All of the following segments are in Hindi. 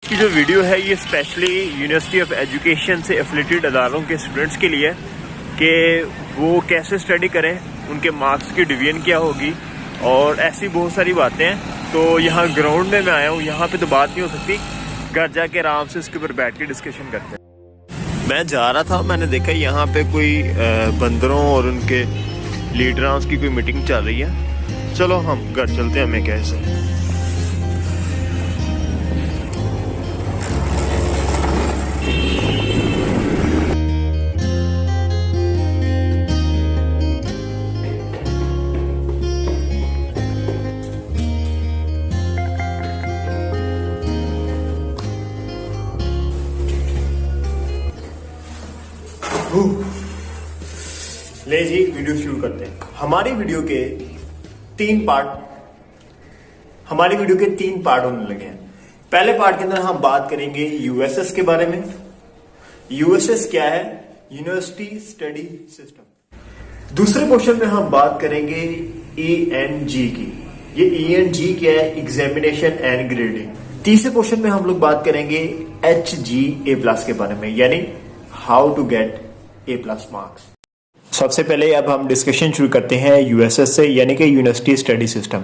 की जो वीडियो है ये स्पेशली यूनिवर्सिटी ऑफ एजुकेशन से एफिलेटेड अदारों के स्टूडेंट्स के लिए कि वो कैसे स्टडी करें, उनके मार्क्स की डिवीजन क्या होगी और ऐसी बहुत सारी बातें हैं। तो यहाँ ग्राउंड में मैं आया हूँ, यहाँ पे तो बात नहीं हो सकती, घर जाके आराम से इसके ऊपर बैठ के डिस्कशन करते हैं। मैं जा रहा था, मैंने देखा यहाँ पे कोई बंदरों और उनके लीडरांस की कोई मीटिंग चल रही है। चलो हम घर चलते हैं, हमें कैसे ले जी वीडियो शुरू करते हैं। हमारी वीडियो के तीन पार्ट होने लगे हैं। पहले पार्ट के अंदर हम बात करेंगे यूएसएस के बारे में। यूएसएस क्या है? University study system. दूसरे पोर्शन में हम बात करेंगे ईएनजी की। ये ईएनजी क्या है? Examination and grading. तीसरे पोर्शन में हम लोग बात करेंगे HGA+ के बारे में, यानी how to get A+ marks. सबसे पहले अब हम डिस्कशन शुरू करते हैं यूएसएस से, यानी कि यूनिवर्सिटी स्टडी सिस्टम।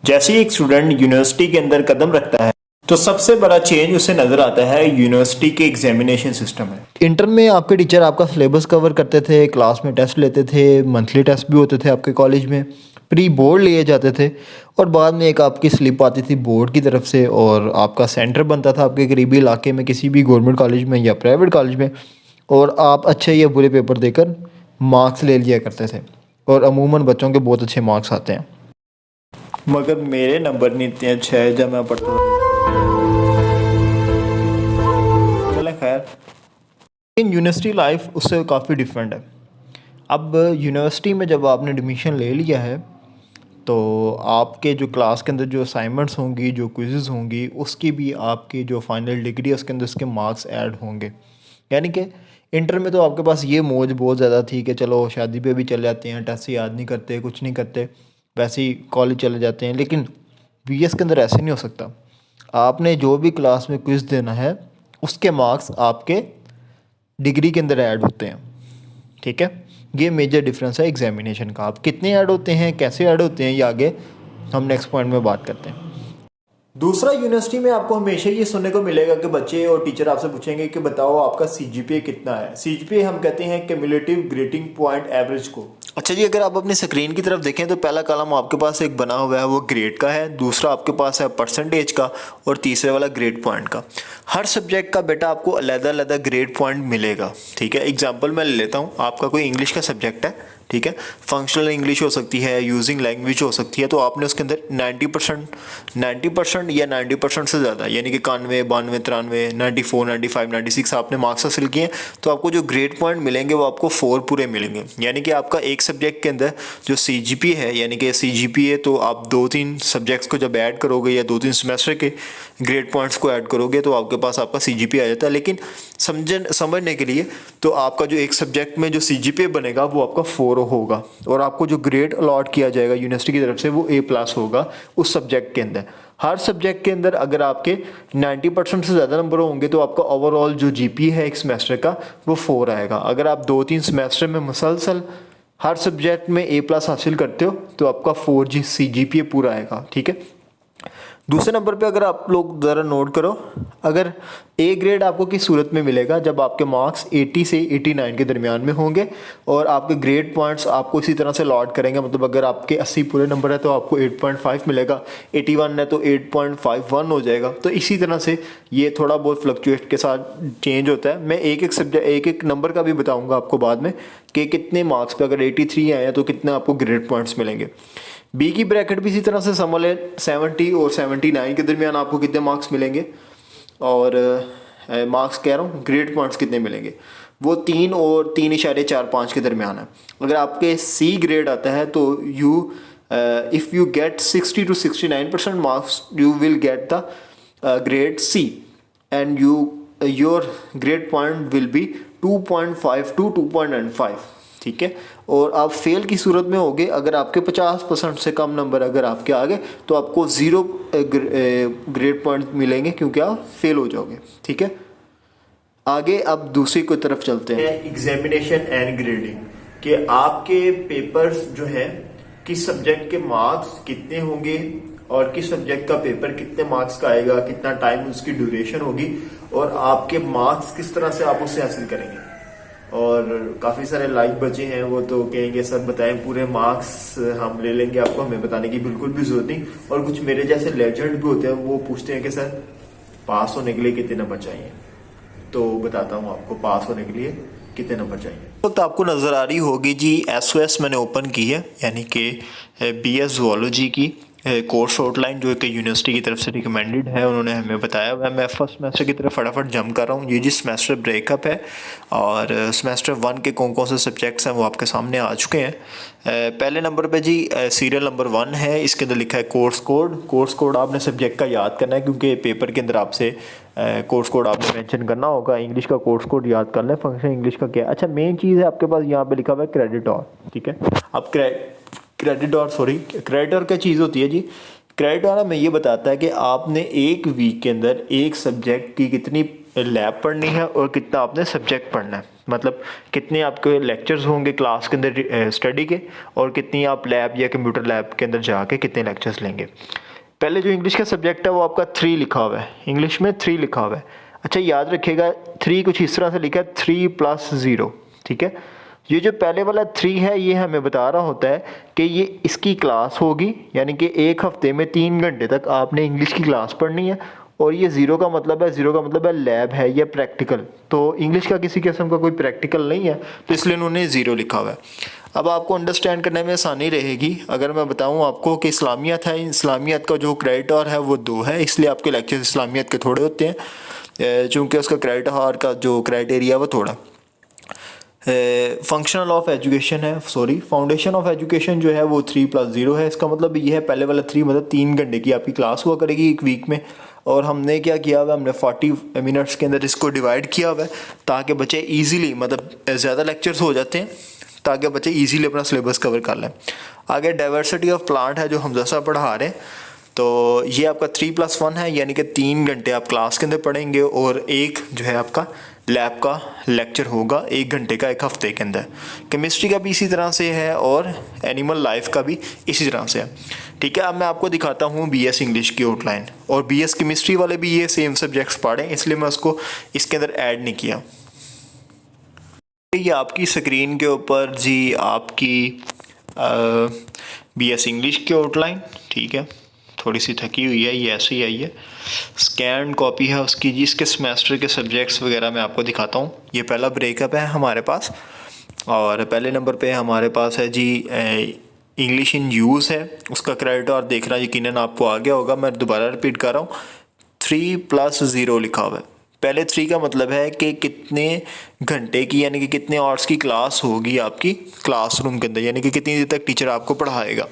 जैसे ही एक स्टूडेंट यूनिवर्सिटी के अंदर कदम रखता है तो सबसे बड़ा चेंज उसे नजर आता है यूनिवर्सिटी के एग्जामिनेशन सिस्टम में। इंटर में आपके टीचर आपका सिलेबस कवर करते थे, क्लास में टेस्ट लेते थे, मंथली टेस्ट भी होते थे आपके कॉलेज में, प्री बोर्ड लिए जाते थे और बाद में एक आपकी स्लिप आती थी बोर्ड की तरफ से और आपका सेंटर बनता था आपके करीबी इलाके में किसी भी गवर्नमेंट कॉलेज में या प्राइवेट कॉलेज में, और आप अच्छे या बुरे पेपर देकर मार्क्स ले लिया करते थे और अमूमन बच्चों के बहुत अच्छे मार्क्स आते हैं। मगर मेरे नंबर नहीं इतने अच्छे हैं जब मैं पढ़ता था। चलें खैर, इन यूनिवर्सिटी लाइफ उससे काफ़ी डिफरेंट है। अब यूनिवर्सिटी में जब आपने एडमिशन ले लिया है तो आपके जो क्लास के अंदर जो असाइनमेंट्स होंगी, जो क्विज़ेस होंगी, उसकी भी आपकी जो फाइनल डिग्री है उसके अंदर उसके मार्क्स ऐड होंगे। यानी कि इंटर में तो आपके पास ये मौज बहुत ज़्यादा थी कि चलो शादी पे भी चले जाते हैं, टेस्ट याद नहीं करते, कुछ नहीं करते, वैसे ही कॉलेज चले जाते हैं। लेकिन बीएस के अंदर ऐसे नहीं हो सकता। आपने जो भी क्लास में क्विज़ देना है उसके मार्क्स आपके डिग्री के अंदर ऐड होते हैं। ठीक है, ये मेजर डिफरेंस है एग्जामिनेशन का। आप कितने ऐड होते हैं, कैसे ऐड होते हैं, ये आगे हम नेक्स्ट पॉइंट में बात करते हैं। दूसरा, यूनिवर्सिटी में आपको हमेशा ये सुनने को मिलेगा कि बच्चे और टीचर आपसे पूछेंगे कि बताओ आपका सीजीपीए कितना है। सीजीपीए हम कहते हैं क्यूमुलेटिव ग्रेडिंग पॉइंट एवरेज को। अच्छा जी, अगर आप अपनी स्क्रीन की तरफ देखें तो पहला कॉलम आपके पास एक बना हुआ है वो ग्रेड का है, दूसरा आपके पास है परसेंटेज का और तीसरे वाला ग्रेड पॉइंट का। हर सब्जेक्ट का बेटा आपको अलग-अलग ग्रेड पॉइंट मिलेगा। ठीक है, एग्जांपल मैं ले लेता हूँ। आपका कोई इंग्लिश का सब्जेक्ट है, ठीक है, फंक्शनल इंग्लिश हो सकती है, यूजिंग लैंग्वेज हो सकती है, तो आपने उसके अंदर 90% या 90% से ज़्यादा, यानी कि 91, 92, 93, 94, 95, 96 आपने मार्क्स हासिल किए, तो आपको जो ग्रेड पॉइंट मिलेंगे वो आपको 4 पूरे मिलेंगे। यानी कि आपका एक सब्जेक्ट के अंदर जो CGPA है, यानी कि CGPA, तो आप 2-3 सब्जेक्ट्स को जब ऐड करोगे या 2-3 सेमेस्टर के ग्रेड पॉइंट्स को ऐड करोगे तो आपके पास आपका CGPA आ जाता है। लेकिन समझने के लिए तो आपका जो एक सब्जेक्ट में जो CGPA बनेगा वो आपका 4 होगा और आपको जो ग्रेड अलॉट किया जाएगा यूनिवर्सिटी की तरफ से वो A+ होगा उस सब्जेक्ट के अंदर। हर सब्जेक्ट के अंदर अगर आपके 90% से ज़्यादा नंबर होंगे तो आपका ओवरऑल जो GPA है एक सेमेस्टर का वो 4 आएगा। अगर आप 2-3 सेमेस्टर में मुसलसल हर सब्जेक्ट में A+ हासिल करते हो तो आपका 4 CGPA पूरा आएगा। ठीक है, दूसरे नंबर पे अगर आप लोग ज़रा नोट करो, अगर A ग्रेड आपको किस सूरत में मिलेगा, जब आपके मार्क्स 80 से 89 के दरमियान में होंगे और आपके ग्रेड पॉइंट्स आपको इसी तरह से लॉट करेंगे। मतलब अगर आपके 80 पूरे नंबर है तो आपको 8.5 मिलेगा, 81 है तो 8.51 हो जाएगा। तो इसी तरह से ये थोड़ा बहुत फ्लक्चुएट के साथ चेंज होता है। मैं एक नंबर का भी बताऊँगा आपको बाद में कि कितने मार्क्स पर अगर 83 आए हैं तो कितने आपको ग्रेड पॉइंट्स मिलेंगे। बी की ब्रैकेट भी इसी तरह से समझ लें, 70 और 79 के दरमियान आपको कितने मार्क्स मिलेंगे, और मार्क्स कह रहा हूँ ग्रेड पॉइंट्स कितने मिलेंगे, वो 3 और 3.45 के दरमियान है। अगर आपके C ग्रेड आता है तो if you get 60 to 69% marks you will get the grade C and your grade point will be 2.5 to 2.95। ठीक है। और आप फेल की सूरत में होगे अगर आपके 50% से कम नंबर अगर आपके आ गए तो आपको 0 ग्रेड पॉइंट मिलेंगे क्योंकि आप फेल हो जाओगे, ठीक है। आगे अब दूसरी की तरफ चलते हैं। एग्जामिनेशन एंड ग्रेडिंग कि आपके पेपर्स जो है किस सब्जेक्ट के मार्क्स कितने होंगे और किस सब्जेक्ट का पेपर कितने मार्क्स का आएगा, कितना टाइम उसकी ड्यूरेशन होगी और आपके मार्क्स किस तरह से आप उससे हासिल करेंगे। और काफी सारे लाइक बचे हैं, वो तो कहेंगे सर बताएं पूरे मार्क्स हम ले लेंगे, आपको हमें बताने की बिल्कुल भी जरूरत नहीं। और कुछ मेरे जैसे लेजेंड भी होते हैं, वो पूछते हैं कि सर पास होने के लिए कितने नंबर चाहिए। तो बताता हूँ आपको पास होने के लिए कितने नंबर चाहिए। वक्त आपको नज़र आ रही होगी जी SOS मैंने ओपन की है, यानी कि BS ज़ूलॉजी की कोर्स आउटलाइन जो कि यूनिवर्सिटी की तरफ से रिकमेंडेड है, उन्होंने हमें बताया हुआ है। मैं फर्स्ट सेमेस्टर की तरफ फटाफट जंप कर रहा हूँ। ये जी सेमेस्टर ब्रेकअप है और सेमेस्टर 1 के कौन कौन से सब्जेक्ट्स हैं वो आपके सामने आ चुके हैं। पहले नंबर पे जी सीरियल नंबर 1 है, इसके अंदर लिखा है कोर्स कोड। कोर्स कोड आपने सब्जेक्ट का याद करना है क्योंकि पेपर के अंदर आपसे कोर्स कोड आपने मेंशन करना होगा। इंग्लिश का कोर्स कोड याद कर लें, फंक्शन इंग्लिश का क्या है। अच्छा मेन चीज़ है आपके पास यहाँ पे लिखा हुआ है क्रेडिट और, ठीक है। अब क्रेडिट और क्या चीज़ होती है जी। क्रेडिट और हमें ये बताता है कि आपने एक वीक के अंदर एक सब्जेक्ट की कितनी लैब पढ़नी है और कितना आपने सब्जेक्ट पढ़ना है, मतलब कितने आपके लेक्चर्स होंगे क्लास के अंदर स्टडी के और कितनी आप लैब या कंप्यूटर लैब के अंदर जाके कितने लेक्चर्स लेंगे। पहले जो इंग्लिश का सब्जेक्ट है वो आपका 3 लिखा हुआ है, इंग्लिश में 3 लिखा हुआ है। अच्छा याद रखिएगा 3 कुछ इस तरह से लिखा है 3+0, ठीक है। ये जो पहले वाला 3 है ये हमें बता रहा होता है कि ये इसकी क्लास होगी, यानी कि एक हफ्ते में 3 घंटे तक आपने इंग्लिश की क्लास पढ़नी है। और ये 0 का मतलब है लैब है या प्रैक्टिकल। तो इंग्लिश का किसी किस्म का कोई प्रैक्टिकल नहीं है तो इसलिए उन्होंने 0 लिखा हुआ है। अब आपको अंडरस्टैंड करने में आसानी रहेगी अगर मैं बताऊं आपको कि इस्लामियत है, इस्लामियत का जो क्रेडिट आवर है वो 2 है, इसलिए आपके लेक्चर इस्लामियत के थोड़े होते हैं चूँकि उसका क्रेडिट आवर का जो क्राइटेरिया वो थोड़ा। फंक्शनल ऑफ एजुकेशन है, फाउंडेशन ऑफ एजुकेशन जो है वो 3+0 है। इसका मतलब ये है पहले वाला 3 मतलब 3 घंटे की आपकी क्लास हुआ करेगी एक वीक में। और हमने क्या किया हुआ है, हमने 40 मिनट्स के अंदर इसको डिवाइड किया हुआ है ताकि बच्चे इजीली, मतलब ज़्यादा लेक्चर्स हो जाते हैं ताकि बच्चे इजीली अपना सिलेबस कवर कर लें। आगे डाइवर्सिटी ऑफ प्लांट है जो हमजा साहब पढ़ा रहे हैं, तो ये आपका 3+1 है, यानी कि 3 घंटे आप क्लास के अंदर पढ़ेंगे और एक जो है आपका लैब का लेक्चर होगा 1 घंटे का एक हफ्ते के अंदर। केमिस्ट्री का भी इसी तरह से है और एनिमल लाइफ का भी इसी तरह से है, ठीक है। अब मैं आपको दिखाता हूँ BS इंग्लिश की आउटलाइन, और BS केमिस्ट्री वाले भी ये सेम सब्जेक्ट्स पढ़ें इसलिए मैं उसको इसके अंदर ऐड नहीं किया। ये आपकी स्क्रीन के ऊपर जी आपकी BS इंग्लिश की आउटलाइन, ठीक है। थोड़ी सी थकी हुई है, ये ऐसे ही आई है, स्कैन कॉपी है उसकी जी। इसके सेमेस्टर के सब्जेक्ट्स वगैरह मैं आपको दिखाता हूँ। ये पहला ब्रेकअप है हमारे पास और पहले नंबर पे हमारे पास है जी इंग्लिश इन यूज़ है, उसका क्रेडिट और देखना यकीनन आपको आ गया होगा। मैं दोबारा रिपीट कर रहा हूँ, 3+0 लिखा हुआ है। पहले 3 का मतलब है कि कितने घंटे की, यानी कि कितने आवर्स की क्लास होगी आपकी क्लासरूम के अंदर, यानी कि कितनी देर तक टीचर आपको पढ़ाएगा।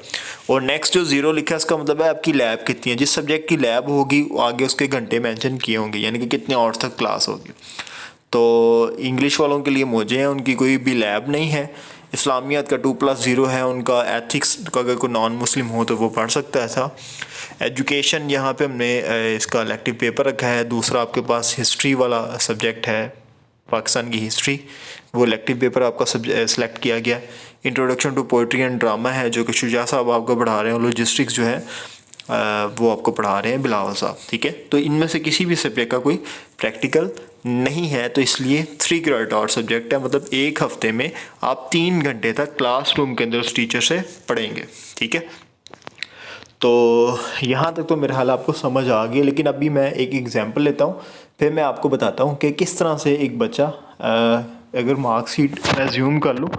और नेक्स्ट जो 0 लिखा है इसका मतलब है आपकी लैब कितनी है, जिस सब्जेक्ट की लैब होगी आगे उसके घंटे मेंशन किए होंगे, यानी कि कितने आवर्स तक क्लास होगी। तो इंग्लिश वालों के लिए मौजे हैं, उनकी कोई भी लैब नहीं है। इस्लामियत का 2+0 है, उनका एथिक्स का अगर कोई नॉन मुस्लिम हो तो वो पढ़ सकता है था। एजुकेशन यहाँ पे हमने इसका इलेक्टिव पेपर रखा है। दूसरा आपके पास हिस्ट्री वाला सब्जेक्ट है, पाकिस्तान की हिस्ट्री, वो इलेक्टिव पेपर आपका सेलेक्ट किया गया। Introduction to poetry and drama है जो कि शुजा साहब आपको पढ़ा रहे हैं। लॉजिस्टिक्स जो है वो आपको पढ़ा रहे हैं बिलावल साहब, ठीक है। तो इनमें से किसी भी सब्जेक्ट का कोई प्रैक्टिकल नहीं है, तो इसलिए 3 क्रेडिट आवर सब्जेक्ट है, मतलब एक हफ्ते में आप 3 घंटे तक क्लासरूम के अंदर उस टीचर से पढ़ेंगे, ठीक है। तो यहाँ तक तो मेरे हाल आपको समझ आ गई, लेकिन अभी मैं एक एग्जांपल लेता हूँ, फिर मैं आपको बताता हूँ कि किस तरह से एक बच्चा अगर मार्कशीट मैं ज़ूम कर लूँ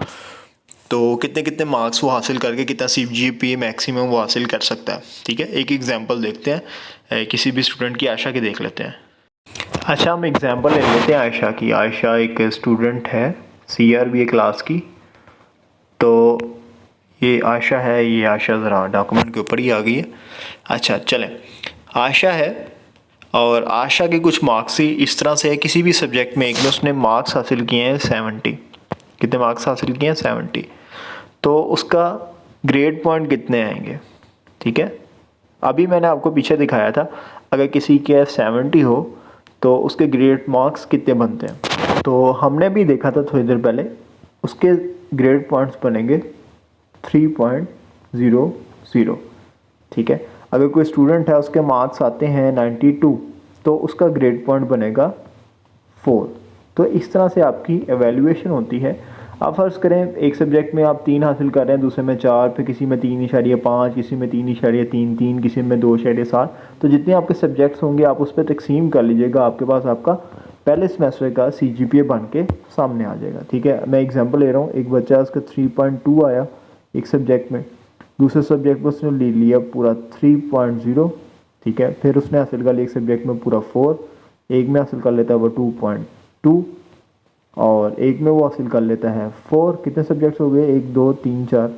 तो कितने कितने मार्क्स वो हासिल करके कितना CGPA मैक्सिमम वो हासिल कर सकता है, ठीक है। एक एग्जांपल देखते हैं किसी भी स्टूडेंट की, आयशा की देख लेते हैं। अच्छा हम एग्जांपल ले लेते हैं आयशा की। आयशा एक स्टूडेंट है CRBA क्लास की। तो ये आयशा है, ये आयशा ज़रा डॉक्यूमेंट के ऊपर ही आ गई है। अच्छा चलें, आयशा है और आयशा के कुछ मार्क्स ही इस तरह से है, किसी भी सब्जेक्ट में एक में उसने मार्क्स हासिल किए हैं 70, कितने मार्क्स हासिल किए हैं 70, तो उसका ग्रेड पॉइंट कितने आएंगे, ठीक है। अभी मैंने आपको पीछे दिखाया था अगर किसी के 70 हो तो उसके ग्रेड मार्क्स कितने बनते हैं, तो हमने भी देखा था थोड़ी देर पहले, उसके ग्रेड पॉइंट्स बनेंगे 3.00, ठीक है। अगर कोई स्टूडेंट है उसके मार्क्स आते हैं 92 तो उसका ग्रेड पॉइंट बनेगा 4। तो इस तरह से आपकी एवेल्यूएशन होती है। आप फर्ज करें एक सब्जेक्ट में आप 3 हासिल कर रहे हैं, दूसरे में 4, फिर किसी में 3.5, किसी में 3.33, किसी में 2.7, तो जितने आपके सब्जेक्ट्स होंगे आप उस पर तकसीम कर लीजिएगा, आपके पास आपका पहले सेमेस्टर का CGPA बन के सामने आ जाएगा, ठीक है। मैं एग्जांपल ले रहा हूँ, एक बच्चा उसका 3.2 आया एक सब्जेक्ट में, दूसरे सब्जेक्ट में उसने ले लिया पूरा 3.0, ठीक है। फिर उसने हासिल कर लिया एक सब्जेक्ट में पूरा 4, एक में हासिल कर लेता है वो 2.2, और एक में वो हासिल कर लेता है 4। कितने सब्जेक्ट्स हो गए, 1 2 3 4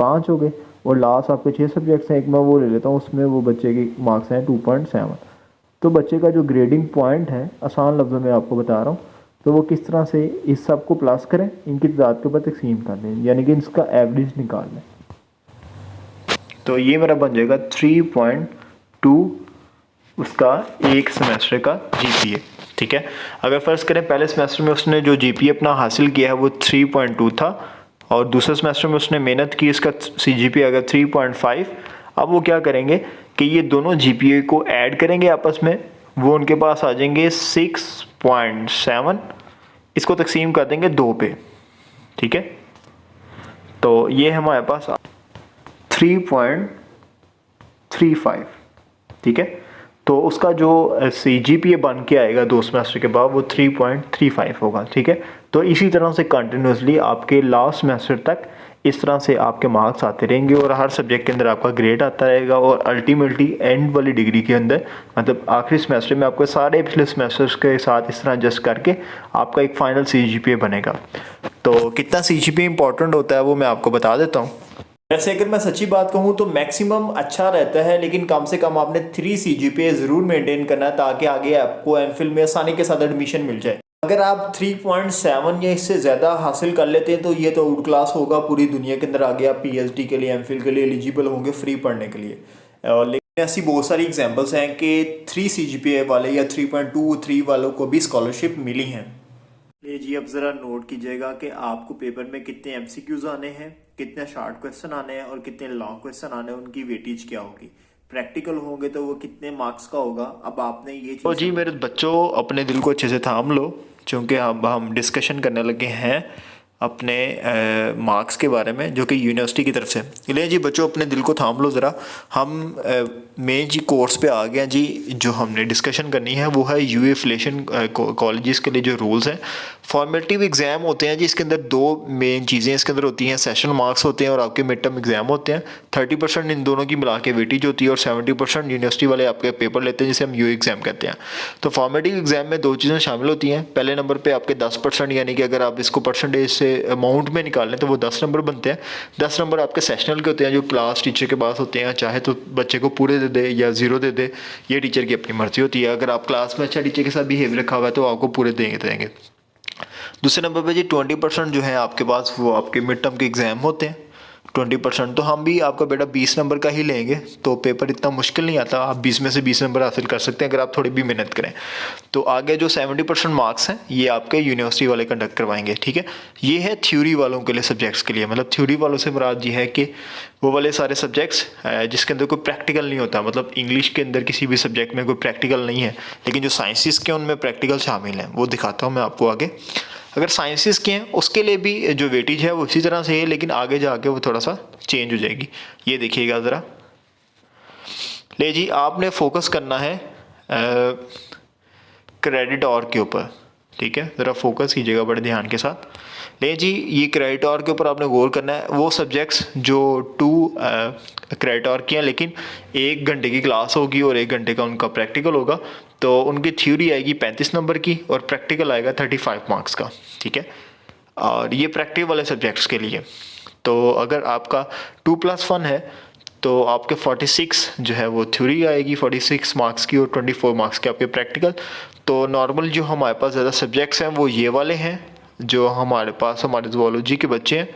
5 हो गए, और लास्ट आपके 6 सब्जेक्ट्स हैं, एक मैं वो ले लेता हूँ, उसमें वो बच्चे के मार्क्स हैं 2.7। तो बच्चे का जो ग्रेडिंग पॉइंट है, आसान लफ्ज़ों में आपको बता रहा हूँ, तो वो किस तरह से इस सब को प्लस करें, इनकी तादाद के ऊपर तकसीम कर दें, यानी कि इसका एवरेज निकाल लें। तो ये मेरा बन जाएगा 3.2 उसका एक सेमेस्टर का GPA, ठीक है। अगर फ़र्ज़ करें पहले सेमेस्टर में उसने जो GPA अपना हासिल किया है वो 3.2 था, और दूसरे सेमेस्टर में उसने मेहनत की, इसका CGPA अगर 3.5, अब वो क्या करेंगे कि ये दोनों GPA को ऐड करेंगे आपस में, वो उनके पास आ जाएंगे 6.7, इसको तकसीम कर देंगे 2 पे, ठीक है। तो ये हमारे पास 3.35, ठीक है। तो उसका जो CGPA बन के आएगा 2 सेमेस्टर के बाद वो 3.35 होगा, ठीक है। तो इसी तरह से कंटिन्यूसली आपके लास्ट सेमेस्टर तक इस तरह से आपके मार्क्स आते रहेंगे, और हर सब्जेक्ट के अंदर आपका ग्रेड आता रहेगा, और अल्टीमेटली एंड वाली डिग्री के अंदर, मतलब आखिरी सेमेस्टर में आपको सारे पिछले सेमेस्टर्स के साथ इस तरह एडजस्ट करके आपका एक फाइनल CGPA बनेगा। तो कितना CGPA इंपॉर्टेंट होता है वो मैं आपको बता देता हूँ। वैसे अगर मैं सच्ची बात कहूँ तो मैक्सिमम अच्छा रहता है, लेकिन कम से कम आपने 3 CGPA ज़रूर मेंटेन करना है, ताकि आगे आपको MPhil में आसानी के साथ एडमिशन मिल जाए। अगर आप 3.7 या इससे ज़्यादा हासिल कर लेते हैं तो ये तो आउट क्लास होगा पूरी दुनिया के अंदर, आगे आप PhD के लिए MPhil के लिए एलिजिबल होंगे फ्री पढ़ने के लिए। लेकिन ऐसी बहुत सारी एग्जांपल्स हैं कि 3 CGPA वाले या 3.23 वालों को भी स्कॉलरशिप मिली हैं। ये जी अब ज़रा नोट कीजिएगा कि आपको पेपर में कितने MCQs आने हैं, कितने शॉर्ट क्वेश्चन आने हैं और कितने लॉन्ग क्वेश्चन आने हैं, उनकी वेटेज क्या होगी। प्रैक्टिकल होंगे तो वो कितने मार्क्स का होगा। अब आपने ये चीज़, तो जी मेरे बच्चों अपने दिल को अच्छे से थाम लो, क्योंकि हम डिस्कशन करने लगे हैं अपने मार्क्स के बारे में, जो कि यूनिवर्सिटी की तरफ से। ले जी बच्चों अपने दिल को थाम लो ज़रा, हम मेन जी कोर्स पे आ गए हैं जी। जो हमने डिस्कशन करनी है वो है UA एफिलिएशन कॉलेजेस के लिए जो रूल्स हैं। फॉर्मेटिव एग्ज़ाम होते हैं जी, इसके अंदर 2 मेन चीज़ें इसके अंदर होती हैं, सेशन मार्क्स होते हैं और आपके मिड टर्म एग्ज़ाम होते हैं। 30% इन दोनों की मिला के वेटेज होती है, और 70% यूनिवर्सिटी वाले आपके पेपर लेते हैं, जिसे हम UA एग्ज़ाम कहते हैं। तो फॉर्मेटिव एग्ज़ाम में 2 चीज़ें शामिल होती हैं। पहले नंबर पे आपके 10%, यानी कि अगर आप इसको परसेंटेज से अमाउंट में निकाल लें तो वो 10 नंबर बनते हैं। 10 नंबर आपके सेशनल के होते हैं, जो क्लास टीचर के पास होते हैं, चाहे तो बच्चे को पूरे दे दे या 0 दे दे, ये टीचर की अपनी मर्ज़ी होती है। अगर आप क्लास में अच्छा टीचर के साथ बिहेव रखा हुआ है तो आपको पूरे देंगे। दूसरे नंबर पे जी 20% जो है आपके पास, वो आपके मिड टर्म के एग्ज़ाम होते हैं 20%। तो हम भी आपका बेटा 20 नंबर का ही लेंगे, तो पेपर इतना मुश्किल नहीं आता, आप 20 में से 20 नंबर हासिल कर सकते हैं अगर आप थोड़ी भी मेहनत करें। तो आगे जो 70% मार्क्स हैं ये आपके यूनिवर्सिटी वाले कंडक्ट करवाएंगे, ठीक है। ये है थ्योरी वालों के लिए, सब्जेक्ट्स के लिए। मतलब थ्योरी वालों से मुराद ये है कि वो वाले सारे सब्जेक्ट्स जिसके अंदर कोई प्रैक्टिकल नहीं होता, मतलब इंग्लिश के अंदर किसी भी सब्जेक्ट में कोई प्रैक्टिकल नहीं है, लेकिन जो साइंसिस के उनमें प्रैक्टिकल शामिल हैं, वो दिखाता हूँ मैं आपको आगे। अगर साइंसिस के हैं उसके लिए भी जो वेटेज है वो इसी तरह से है, लेकिन आगे जाके वो थोड़ा सा चेंज हो जाएगी। ये देखिएगा ज़रा, ले जी आपने फोकस करना है क्रेडिट और के ऊपर, ठीक है। ज़रा फोकस कीजिएगा बड़े ध्यान के साथ। ले जी ये क्रेडिट और के ऊपर आपने गौर करना है। वो सब्जेक्ट्स जो 2 क्रेडिट और की हैं, लेकिन 1 घंटे की क्लास होगी और 1 घंटे का उनका प्रैक्टिकल होगा, तो उनकी थ्योरी आएगी 35 नंबर की और प्रैक्टिकल आएगा 35 मार्क्स का, ठीक है। और ये प्रैक्टिकल वाले सब्जेक्ट्स के लिए। तो अगर आपका 2+1 है तो आपके 46 जो है वो थ्योरी आएगी 46 मार्क्स की, और 24 मार्क्स के आपके प्रैक्टिकल। तो नॉर्मल जो हमारे पास ज़्यादा सब्जेक्ट्स हैं वो ये वाले हैं, जो हमारे पास हमारे ज़ूलॉजी के बच्चे हैं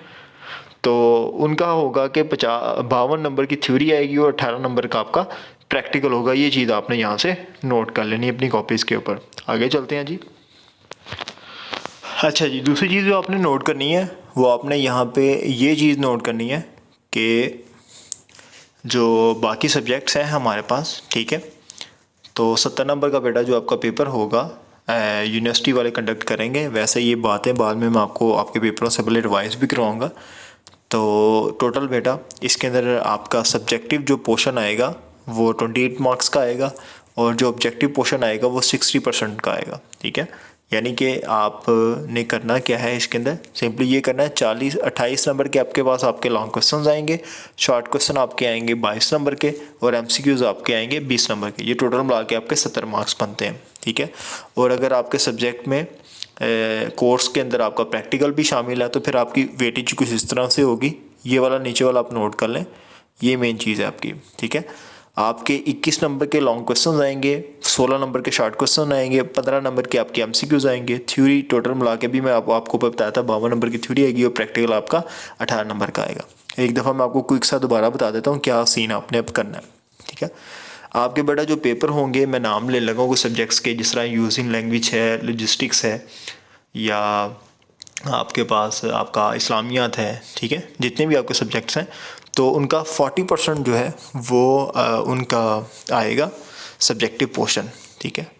तो उनका होगा कि 52 नंबर की थ्योरी आएगी और 18 नंबर का आपका प्रैक्टिकल होगा। ये चीज़ आपने यहाँ से नोट कर लेनी है अपनी कॉपीज़ के ऊपर। आगे चलते हैं जी। अच्छा जी, दूसरी चीज़ जो आपने नोट करनी है वो आपने यहाँ पे ये चीज़ नोट करनी है कि जो बाकी सब्जेक्ट्स हैं हमारे पास, ठीक है, तो 70 नंबर का बेटा जो आपका पेपर होगा यूनिवर्सिटी वाले कंडक्ट करेंगे। वैसे ये बातें बाद में मैं आपको आपके पेपरों से पहले रिवाइज़ भी करवाऊँगा। तो टोटल बेटा इसके अंदर आपका सब्जेक्टिव जो पोर्शन आएगा वो 28 मार्क्स का आएगा और जो ऑब्जेक्टिव पोर्शन आएगा वो 60% का आएगा, ठीक है। यानी कि आपने करना क्या है इसके अंदर, सिंपली ये करना है 28 नंबर के आपके पास आपके लॉन्ग क्वेश्चंस आएंगे, शॉर्ट क्वेश्चन आपके आएंगे 22 नंबर के और एमसीक्यूज आपके आएंगे 20 नंबर के। ये टोटल मिला के आपके 70 मार्क्स बनते हैं, ठीक है। और अगर आपके सब्जेक्ट में कोर्स के अंदर आपका प्रैक्टिकल भी शामिल है तो फिर आपकी वेटेज कुछ इस तरह से होगी। ये वाला नीचे वाला आप नोट कर लें, ये मेन चीज़ है आपकी, ठीक है। आपके 21 नंबर के लॉन्ग क्वेश्चंस आएंगे, 16 नंबर के शॉर्ट क्वेश्चन आएंगे, 15 नंबर के आपके एमसीक्यूज आएंगे, थ्योरी टोटल मिला के भी मैं आपको बताया था 52 नंबर की थ्योरी आएगी और प्रैक्टिकल आपका 18 नंबर का आएगा। एक दफ़ा मैं आपको क्विक सा दोबारा बता देता हूँ क्या सीन आपने अब करना है, ठीक है। आपके बेटा जो पेपर होंगे मैं नाम ले लगा कुछ सब्जेक्ट्स के, जिस तरह यूजिंग लैंग्वेज है, लॉजिस्टिक्स है या आपके पास आपका इस्लामियात है, ठीक है। जितने भी आपके सब्जेक्ट्स हैं तो उनका 40% जो है वो उनका आएगा सब्जेक्टिव पोर्शन, ठीक है।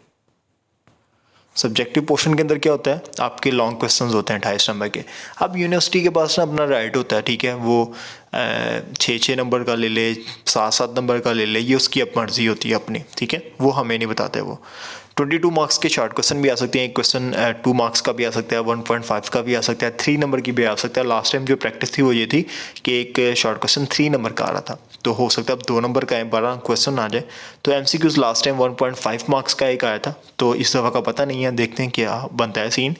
सब्जेक्टिव पोर्शन के अंदर क्या होता है, आपके लॉन्ग क्वेश्चंस होते हैं 28 नंबर के। अब यूनिवर्सिटी के पास ना अपना राइट होता है, ठीक है, वो 6 नंबर का ले ले, 7 नंबर का ले ले, ये उसकी अब मर्ज़ी होती है अपनी, ठीक है, वो हमें नहीं बताते। वो 22 मार्क्स के शॉर्ट क्वेश्चन भी आ सकते हैं, एक क्वेश्चन 2 मार्क्स का भी आ सकता है, 1.5 का भी आ सकता है, 3 नंबर की भी आ सकता है। लास्ट टाइम जो प्रैक्टिस थी वो ये थी कि एक शॉर्ट क्वेश्चन 3 नंबर का आ रहा था, तो हो सकता है अब 2 नंबर का 12 क्वेश्चन आ जाए। तो एमसीक्यूज लास्ट टाइम 1.5 मार्क्स का एक आया था, तो इस दफ़ा का पता नहीं है, देखते हैं क्या बनता है सीन,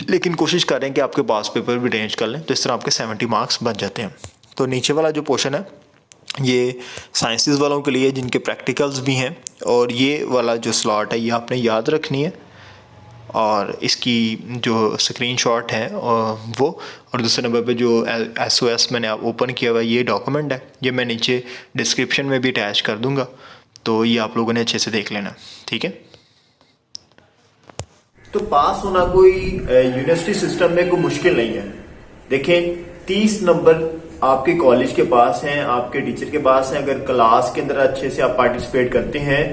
लेकिन कोशिश कर रहे हैं कि आपके पास पेपर भी अरेंज कर लें, तो इस तरह आपके 70 मार्क्स बन जाते हैं। तो नीचे वाला जो पोर्शन है ये साइंसेस वालों के लिए जिनके प्रैक्टिकल्स भी हैं, और ये वाला जो स्लॉट है ये आपने याद रखनी है और इसकी जो स्क्रीनशॉट है वो, और दूसरे नंबर पे जो SOS मैंने ओपन किया हुआ है ये डॉक्यूमेंट है, ये मैं नीचे डिस्क्रिप्शन में भी अटैच कर दूंगा, तो ये आप लोगों ने अच्छे से देख लेना, ठीक है। तो पास होना कोई यूनिवर्सिटी सिस्टम में कोई मुश्किल नहीं है। देखें 30 नंबर आपके कॉलेज के पास हैं, आपके टीचर के पास हैं। अगर क्लास के अंदर अच्छे से आप पार्टिसिपेट करते हैं,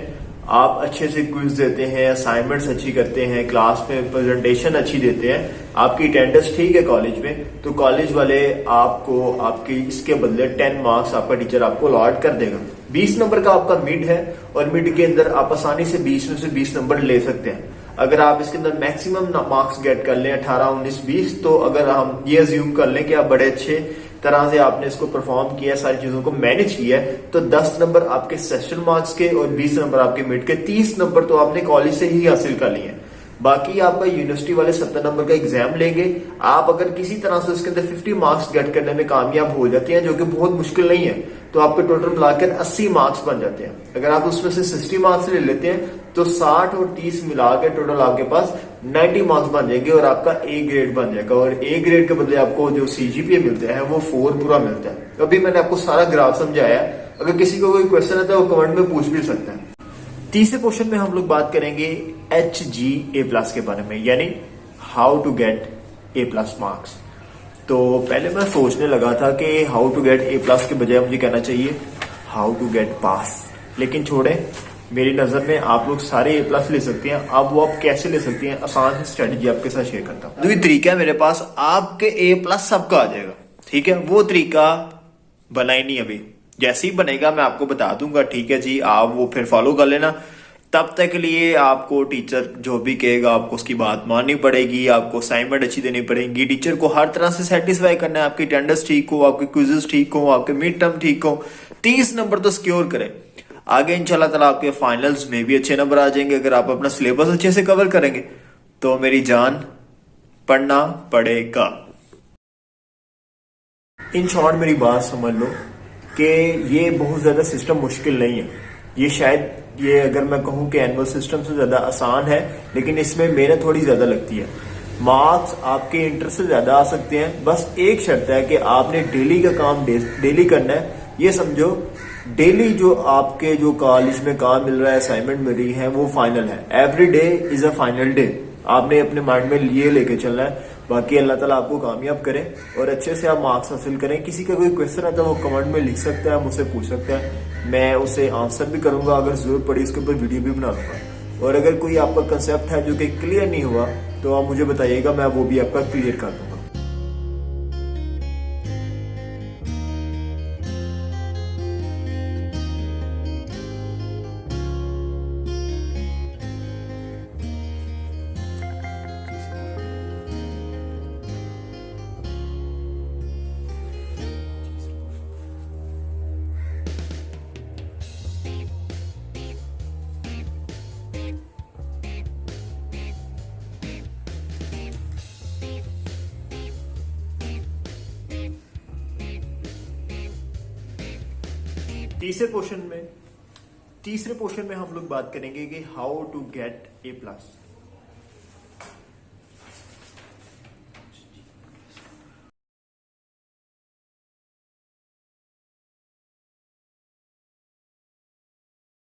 आप अच्छे से क्विज देते हैं, असाइनमेंट्स अच्छी करते हैं, क्लास में प्रेजेंटेशन अच्छी देते हैं, आपकी अटेंडेंस ठीक है कॉलेज में, तो कॉलेज वाले आपको आपकी इसके बदले 10 मार्क्स आपका टीचर आपको अलॉट कर देगा। 20 नंबर का आपका मिड है और मिड के अंदर आप आसानी से 20 में से 20 नंबर ले सकते हैं। अगर आप इसके अंदर मैक्सिमम मार्क्स गेट कर लें 18, 19, 20, तो अगर हम ये अज्यूम कर लें कि आप बड़े अच्छे तरह से आपने इसको परफॉर्म किया, सारी चीजों को मैनेज किया है, तो 10 नंबर आपके सेशन मार्क्स के और 20 नंबर आपके मिड के, 30 नंबर तो आपने कॉलेज से ही हासिल कर लिए। बाकी आपका यूनिवर्सिटी वाले 70 नंबर का एग्जाम लेंगे। आप अगर किसी तरह से उसके अंदर 50 मार्क्स गेट करने में कामयाब हो जाते हैं, जो कि बहुत मुश्किल नहीं है, तो आपके टोटल मिलाकर 80 मार्क्स बन जाते हैं। अगर आप उसमें से 60 मार्क्स ले लेते हैं तो 60 और 30 मिला के टोटल आपके पास 90 मार्क्स बन जाएंगे और आपका ए ग्रेड बन जाएगा। और ए ग्रेड के बदले आपको जो CGPA मिलता है वो 4 पूरा मिलता है। अभी मैंने आपको सारा ग्राफ समझाया, अगर किसी को कोई क्वेश्चन है तो वो कमेंट में पूछ भी सकता है। तीसरे क्वेश्चन में हम लोग बात करेंगे HGA+ के बारे में, यानी how to get A+ marks. तो पहले मैं सोचने लगा था कि हाउ टू गेट A+ के बजाय मुझे कहना चाहिए हाउ टू गेट पास, लेकिन छोड़े, मेरी नजर में आप लोग सारे A+ ले सकते हैं। अब वो आप कैसे ले सकते हैं, आसान सी स्ट्रेटजी आपके साथ शेयर करता हूँ। जो तरीका है मेरे पास, आपके A+ सबका आ जाएगा, ठीक है। वो तरीका बना ही नहीं अभी, जैसे ही बनेगा मैं आपको बता दूंगा, ठीक है जी, आप वो फिर फॉलो कर लेना। तब तक के लिए आपको टीचर जो भी कहेगा आपको उसकी बात माननी पड़ेगी, आपको असाइनमेंट अच्छी देनी पड़ेगी, टीचर को हर तरह से सेटिस्फाई करना है, आपकी अटेंडेंस ठीक हो, आपके क्विजेस ठीक हो, आपके मिड टर्म ठीक हो, 30 नंबर तो सिक्योर करें। आगे इंशाल्लाह ताला आपके फाइनल्स में भी अच्छे नंबर आ जाएंगे अगर आप अपना सिलेबस अच्छे से कवर करेंगे। तो मेरी जान, पढ़ना पड़ेगा। इन शॉर्ट मेरी बात समझ लो कि ये बहुत ज्यादा सिस्टम मुश्किल नहीं है। ये शायद ये अगर मैं कहूँ कि एनुअल सिस्टम से ज्यादा आसान है, लेकिन इसमें मेहनत थोड़ी ज्यादा लगती है। मार्क्स आपके इंटरेस्ट से ज्यादा आ सकते हैं। बस एक शर्त है कि आपने डेली का काम डेली करना है। ये समझो डेली जो आपके जो कॉलेज में काम मिल रहा है, असाइनमेंट मिल रही है, वो फाइनल है। Every day is a final day. आपने अपने माइंड में ये लेके चलना है। बाकी अल्लाह ताला आपको कामयाब करे और अच्छे से आप मार्क्स हासिल करें। किसी का कोई क्वेश्चन आता है वो कमेंट में लिख सकता है, मुझसे पूछ सकता है, मैं उसे आंसर भी करूंगा। अगर जरूरत पड़ी इसके ऊपर वीडियो भी बना दूंगा। और अगर कोई आपका कंसेप्ट है जो कि क्लियर नहीं हुआ तो आप मुझे बताइएगा, मैं वो भी आपका क्लियर कर दूंगा। तीसरे पोर्शन में हम लोग बात करेंगे कि हाउ टू गेट A+।